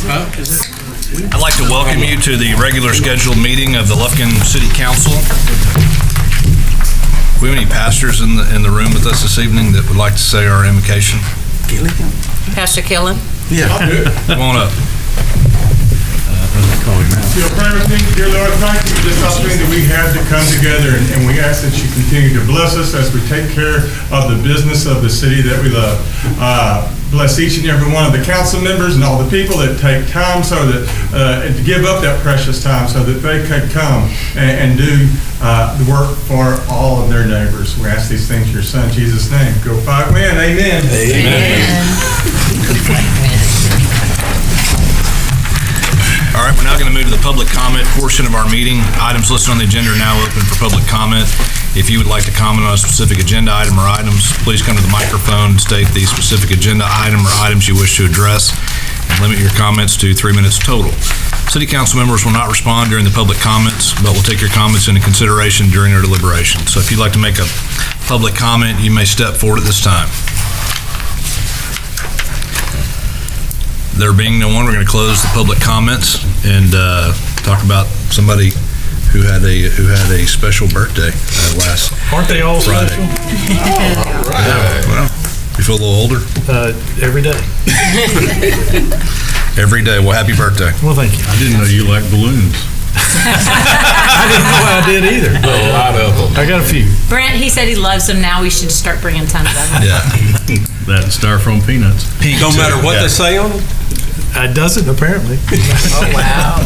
I'd like to welcome you to the regular scheduled meeting of the Lufkin City Council. Do we have any pastors in the room with us this evening that would like to say our invocation? Pastor Skillern? Yeah. Come on up. Dear Lord, thank you for this opportunity that we had to come together, and we ask that you continue to bless us as we take care of the business of the city that we love. Bless each and every one of the council members and all the people that take time so that to give up that precious time so that they could come and do the work for all of their neighbors. We ask these things in your son Jesus' name. Go Five Win. Amen. Amen. All right, we're now going to move to the public comment portion of our meeting. Items listed on the agenda are now open for public comment. If you would like to comment on a specific agenda item or items, please come to the microphone and state the specific agenda item or items you wish to address, and limit your comments to 3 minutes total. City council members will not respond during the public comments, but will take your comments into consideration during our deliberation. So if you'd like to make a public comment, you may step forward at this time. There being no one, we're going to close the public comments and talk about somebody who had a special birthday last Aren't they all Friday. special? Yeah, well, you feel a little older? Every day. Every day. Well, happy birthday. Well, thank you. I didn't know you liked balloons. I didn't know I did either. A lot of them. I got a few. Brent, he said he loves them. Now we should start bringing tons of them. Yeah. That styrofoam peanuts. Pink No too. matter what Yeah. they say on them? It doesn't, apparently. Oh, wow.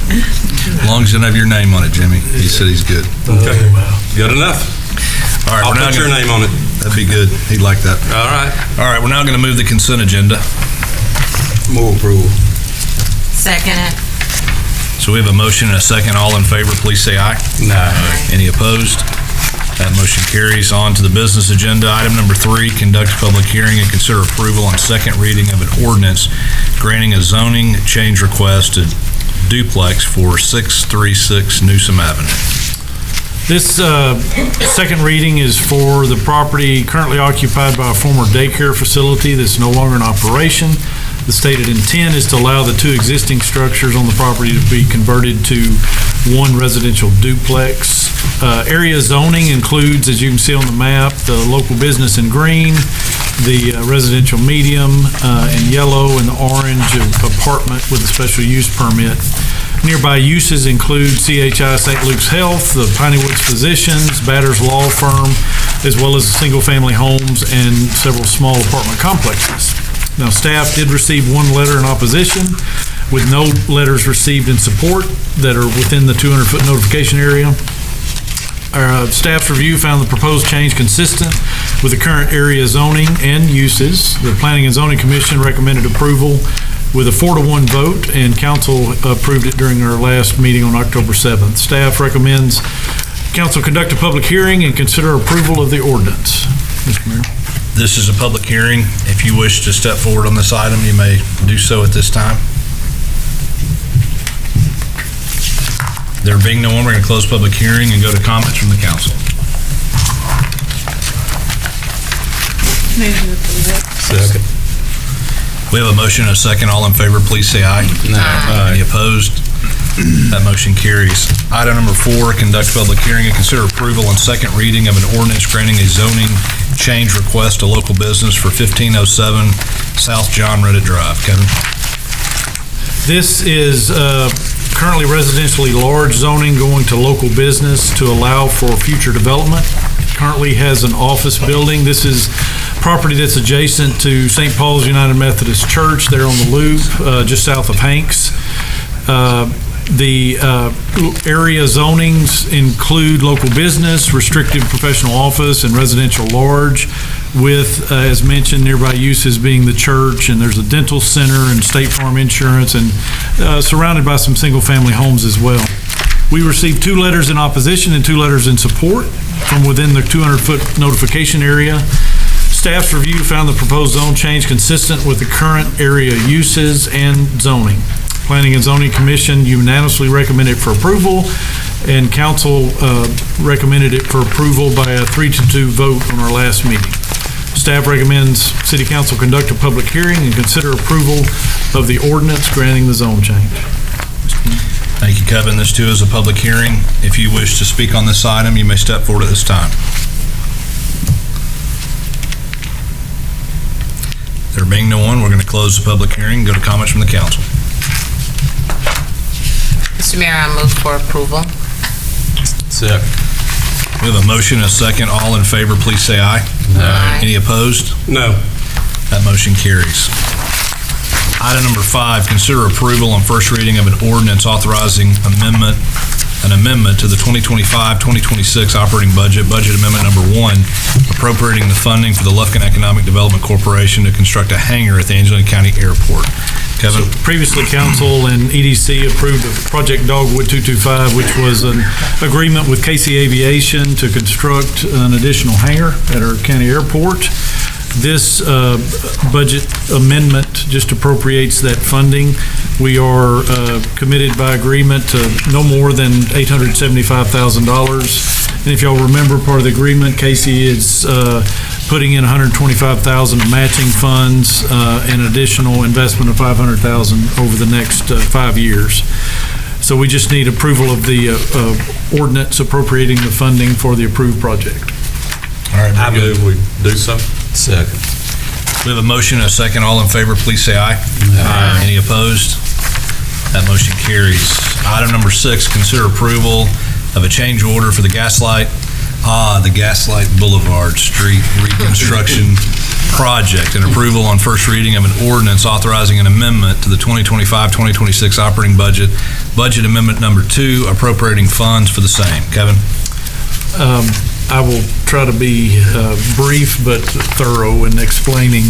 As long as you don't have your name on it, Jimmy. He said he's good. Okay. Oh, wow. Good enough. All right, I'll we're now put your gonna- name on it. That'd be good. He'd like that. All right. All right, we're now going to move the consent agenda. Move approval. Second it. So we have a motion and a second. All in favor, please say aye. No. Any opposed? That motion carries. On to the business agenda. Item number 3, conduct a public hearing and consider approval on second reading of an ordinance granting a zoning change request to duplex for 636 Newsom Avenue. This second reading is for the property currently occupied by a former daycare facility that's no longer in operation. The stated intent is to allow the 2 existing structures on the property to be converted to 1 residential duplex. Area zoning includes, as you can see on the map, the local business in green, the residential medium in yellow, and the orange apartment with a special use permit. Nearby uses include CHI St. Luke's Health, the Piney Woods Physicians, Batter's Law Firm, as well as single-family homes and several small apartment complexes. Now, staff did receive 1 letter in opposition, with no letters received in support that are within the 200-foot notification area. Our staff's review found the proposed change consistent with the current area zoning and uses. The Planning and Zoning Commission recommended approval with a 4-to-1 vote, and council approved it during our last meeting on October 7th. Staff recommends council conduct a public hearing and consider approval of the ordinance. Mr. Mayor. This is a public hearing. If you wish to step forward on this item, you may do so at this time. There being no one, we're going to close public hearing and go to comments from the council. Second. We have a motion and a second. All in favor, please say aye. Aye. Any opposed? That motion carries. Item number 4, conduct a public hearing and consider approval on second reading of an ordinance granting a zoning change request to local business for 1507 South John Redditt Drive. Kevin? This is currently residentially large zoning going to local business to allow for future development. Currently has an office building. This is property that's adjacent to St. Paul's United Methodist Church there on the loop, just south of Hanks. The area zonings include local business, restricted professional office, and residential large, with, as mentioned, nearby uses being the church, and there's a dental center and State Farm Insurance, and surrounded by some single-family homes as well. We received 2 letters in opposition and 2 letters in support from within the 200-foot notification area. Staff's review found the proposed zone change consistent with the current area uses and zoning. Planning and Zoning Commission unanimously recommended it for approval, and council recommended it for approval by a 3-to-2 vote on our last meeting. Staff recommends City Council conduct a public hearing and consider approval of the ordinance granting the zone change. Thank you, Kevin. This too is a public hearing. If you wish to speak on this item, you may step forward at this time. There being no one, we're going to close the public hearing, go to comments from the council. Mr. Mayor, I move for approval. Second. We have a motion and a second. All in favor, please say aye. Aye. Any opposed? No. That motion carries. Item number 5, consider approval on first reading of an ordinance authorizing an amendment to the 2025-2026 operating budget amendment number 1, appropriating the funding for the Lufkin Economic Development Corporation to construct a hangar at the Angelina County Airport. Kevin? Previously, council and EDC approved of Project Dogwood 225, which was an agreement with KC Aviation to construct an additional hangar at our county airport. This budget amendment just appropriates that funding. We are committed by agreement to no more than $875,000. And if y'all remember, part of the agreement, Casey is putting in $125,000 of matching funds, and additional investment of $500,000 over the next 5 years. So we just need approval of the ordinance appropriating the funding for the approved project. All right, I very good. move we do so. Second. We have a motion and a second. All in favor, please say aye. Aye. Any opposed? That motion carries. Item number 6, consider approval of a change order for the Gaslight Boulevard Street reconstruction project and approval on first reading of an ordinance authorizing an amendment to the 2025-2026 operating budget amendment number 2, appropriating funds for the same. Kevin? I will try to be brief but thorough in explaining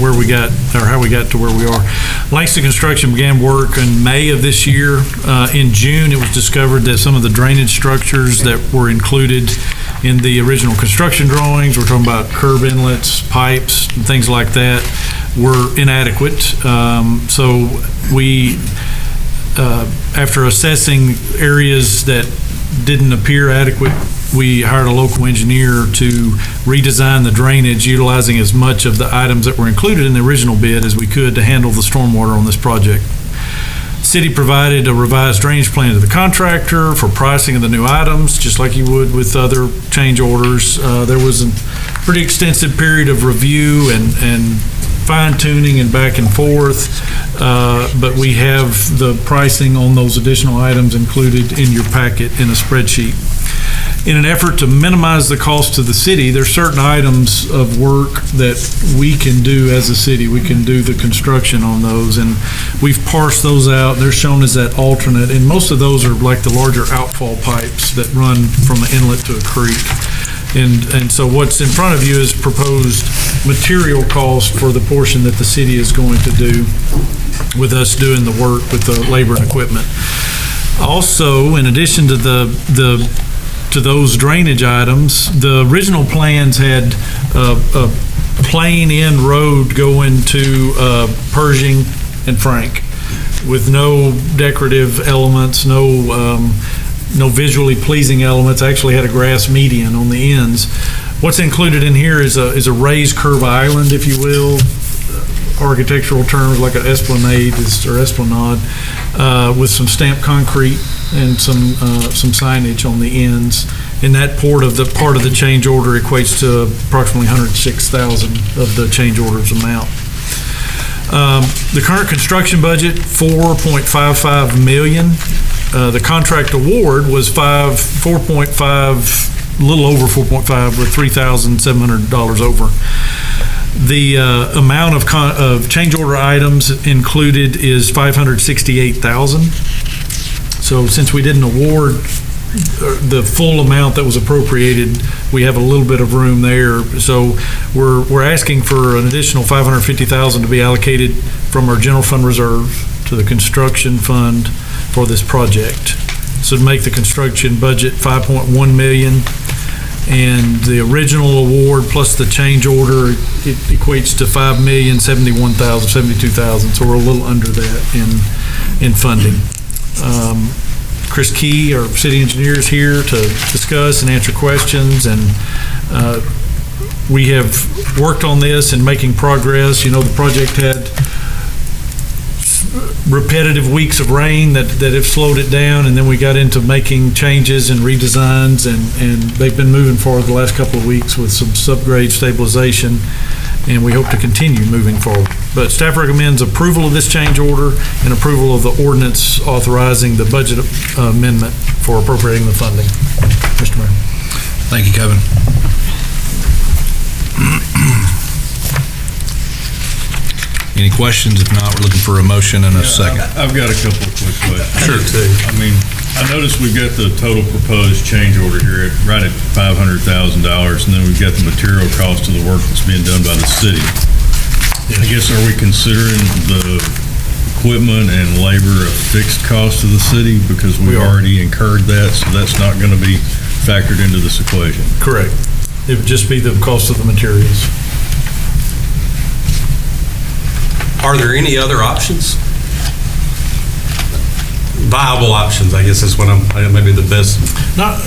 where we got, or how we got to where we are. Langston Construction began work in May of this year. In June, it was discovered that some of the drainage structures that were included in the original construction drawings, we're talking about curb inlets, pipes, and things like that, were inadequate. So we, after assessing areas that didn't appear adequate, we hired a local engineer to redesign the drainage, utilizing as much of the items that were included in the original bid as we could to handle the stormwater on this project. City provided a revised drainage plan to the contractor for pricing of the new items, just like you would with other change orders. There was a pretty extensive period of review and fine-tuning and back and forth, but we have the pricing on those additional items included in your packet in a spreadsheet. In an effort to minimize the cost to the city, there's certain items of work that we can do as a city. We can do the construction on those, and we've parsed those out. They're shown as that alternate, and most of those are like the larger outfall pipes that run from an inlet to a creek. And so what's in front of you is proposed material cost for the portion that the city is going to do with us doing the work with the labor and equipment. Also, in addition to to those drainage items, the original plans had a plain end road going to Pershing and Frank with no decorative elements, no visually pleasing elements. Actually had a grass median on the ends. What's included in here is a raised curb island, if you will. Architectural terms like an esplanade or esplanade, with some stamped concrete and some signage on the ends. And that part of the change order equates to approximately $106,000 of the change order's amount. The current construction budget, $4.55 million. The contract award was $4.5, a little over 4.5, with $3,700 over. The amount of change order items included is $568,000. So since we didn't award the full amount that was appropriated, we have a little bit of room there. So we're asking for an additional $550,000 to be allocated from our general fund reserve to the construction fund for this project. So to make the construction budget $5.1 million. And the original award plus the change order, it equates to $5,071,072. So we're a little under that in funding. Chris Key, our city engineer, is here to discuss and answer questions. And We have worked on this and making progress. You know, the project had repetitive weeks of rain that have slowed it down, and then we got into making changes and redesigns, and they've been moving forward the last couple of weeks with some subgrade stabilization, and we hope to continue moving forward. But staff recommends approval of this change order and approval of the ordinance authorizing the budget amendment for appropriating the funding. Mr. Mayor. Thank you, Kevin. Any questions? If not, we're looking for a motion and a second. I've got a couple of quick questions. Sure. I mean, I noticed we've got the total proposed change order here right at $500,000, and then we've got the material cost of the work that's being done by the city. I guess, are we considering the equipment and labor a fixed cost of the city? Because we've already incurred that, so that's not going to be factored into this equation. Correct. It would just be the cost of the materials. Are there any other options? Viable options, I guess is what maybe the best. Not,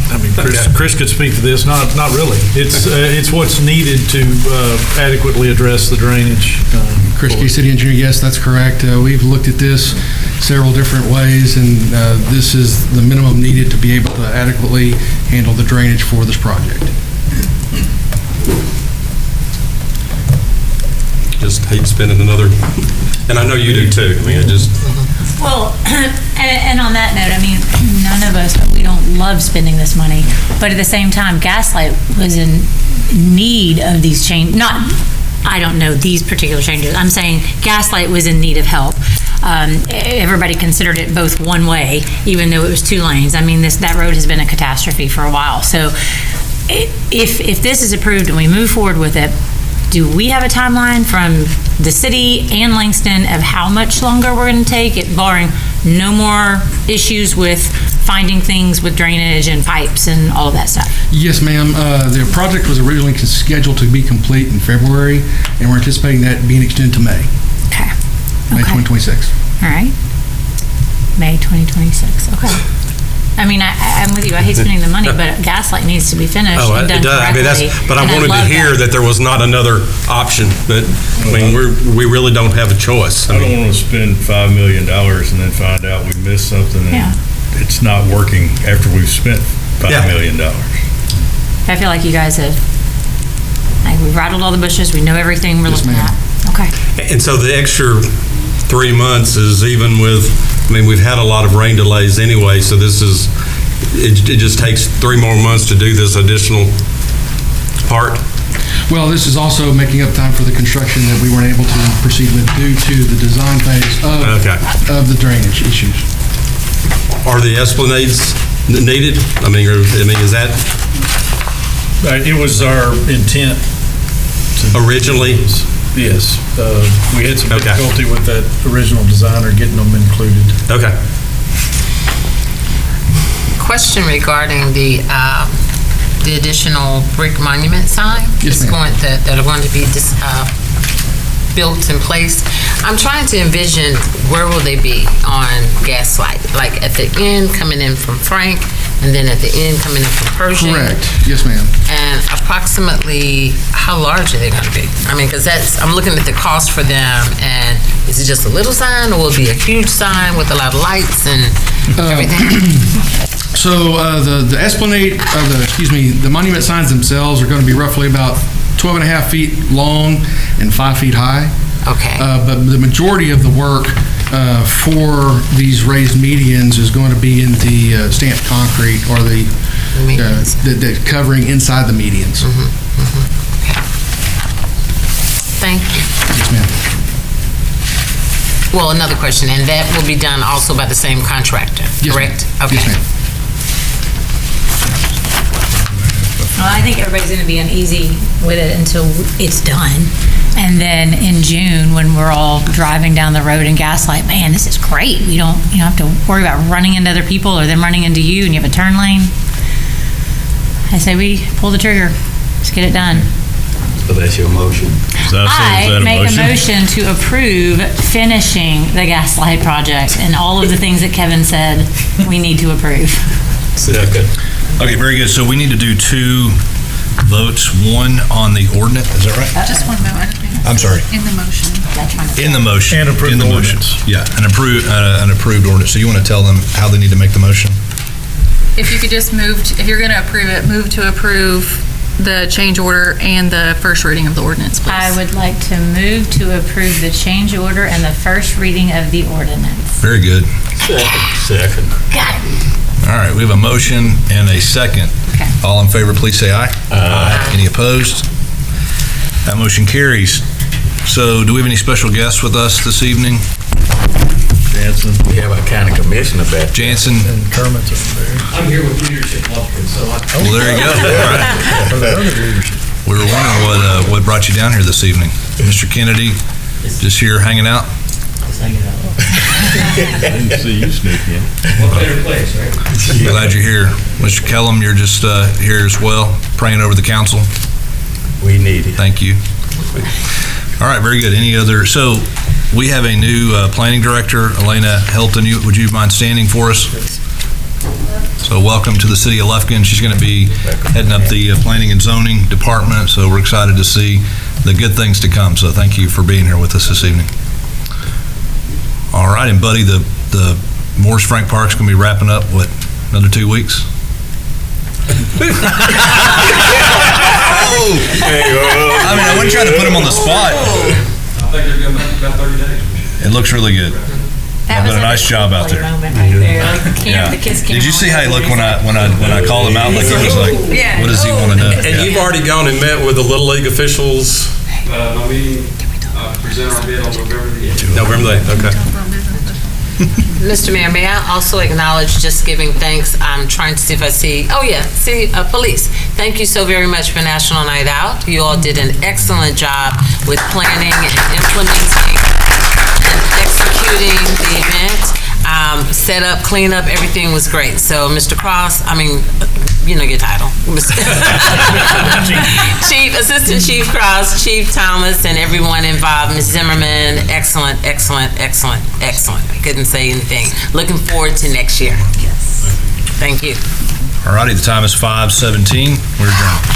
I mean, Chris could speak to this. Not really. It's what's needed to adequately address the drainage. Kristi, City Engineer, yes, that's correct. We've looked at this several different ways, and this is the minimum needed to be able to adequately handle the drainage for this project. Just hate spending another, and I know you do too. I mean, it just. Well, and on that note, I mean, none of us, we don't love spending this money, but at the same time, Gaslight was in need of these changes. Not, I don't know these particular changes. I'm saying Gaslight was in need of help. Everybody considered it both one way, even though it was 2 lanes. I mean, that road has been a catastrophe for a while. So if this is approved and we move forward with it, do we have a timeline from the city and Langston of how much longer we're going to take it, barring no more issues with finding things with drainage and pipes and all of that stuff? Yes, ma'am. The project was originally scheduled to be complete in February, and we're anticipating that being extended to May. Okay. May 2026. All right. May 2026. Okay. I mean, I'm with you. I hate spending the money, but Gaslight needs to be finished and done It does. I mean, correctly. but I wanted to hear that there was not another option. But I mean, we really don't have a choice. I don't want to spend $5 million and then find out we missed something and it's not working after we've spent $5 million. I feel like you guys have, we've rattled all the bushes. We know everything we're looking at. Okay. And so the extra 3 months is even with, I mean, we've had a lot of rain delays anyway, so this is, it just takes 3 more months to do this additional part? Well, this is also making up time for the construction that we weren't able to proceed with due to the design phase of the drainage issues. Are the esplanades needed? I mean, is that? It was our intent. Originally? Yes. We had some difficulty with that original designer getting them included. Okay. Question regarding the additional brick monument sign Yes, ma'am. that are going to be built in place. I'm trying to envision where will they be on Gaslight, like at the end coming in from Frank, and then at the end coming in from Pershing. Correct. Yes, ma'am. And approximately how large are they going to be? I mean, because I'm looking at the cost for them, and is it just a little sign, or will it be a huge sign with a lot of lights and everything? So the esplanade, the monument signs themselves are going to be roughly about 12.5 feet long and 5 feet high. Okay. But the majority of the work for these raised medians is going to be in the stamped concrete or the covering inside the medians. Okay. Thank you. Yes, ma'am. Well, another question, and that will be done also by the same contractor, Yes, correct? ma'am. Okay. Yes, ma'am. Well, I think everybody's going to be uneasy with it until it's done. And then in June, when we're all driving down the road in Gaslight, man, this is great. You don't have to worry about running into other people or them running into you, and you have a turn lane. I say we pull the trigger. Let's get it done. So that's your motion. I make a motion to approve finishing the Gaslight project and all of the things that Kevin said we need to approve. Second. Okay, very good. So we need to do 2 votes, one on the ordinance, is that right? Just one moment. I'm sorry. In the motion. In the motion. And approve In the the motion. ordinance. Yeah, an approved ordinance. So you want to tell them how they need to make the motion? If you could just if you're going to approve it, move to approve the change order and the first reading of the ordinance, please. I would like to move to approve the change order and the first reading of the ordinance. Very good. Second. Got it. All right, we have a motion and a second. Okay. All in favor, please say aye. Aye. Any opposed? That motion carries. So do we have any special guests with us this evening? Jansen. We have a county commissioner back. Jansen? And Kermit's over there. I'm here with leadership, Lufkin, so Well, there you go. All right. For the other leadership. We were wondering what brought you down here this evening. Mr. Kennedy, just here hanging out? just hanging out. I didn't see you sneak in. What better place, right? Glad you're here. Mr. Kellum, you're just here as well, praying over the council. We need it. Thank you. All right, very good. Any other, so we have a new planning director, Elena Helton. Would you mind standing for us? So welcome to the city of Lufkin. She's going to be heading up the planning and zoning department, so we're excited to see the good things to come. So thank you for being here with us this evening. All right, and Buddy, the Morris Frank Park's going to be wrapping up, what, another 2 weeks? I mean, I wasn't trying to put him on the spot. I think they're going about 30 days. It looks really good. I've done a nice job out there. Yeah. Did you see how he looked when I called him out? Like he was like, what does he want to know? And you've already gone and met with the Little League officials? My meeting, present our bid on November the 8th. November the 8th, okay. Mr. Mayor, may I also acknowledge, just giving thanks, I'm trying to see if I see, city police. Thank you so very much for National Night Out. You all did an excellent job with planning and implementing and executing the event. Set up, clean up, everything was great. So, Mr. Cross, I mean, you know your title. Assistant Chief Cross, Chief Thomas, and everyone involved, Ms. Zimmerman, excellent, excellent, excellent, excellent. I couldn't say anything. Looking forward to next year. Yes. Thank you. All righty, the time is 5:17. We're adjourned.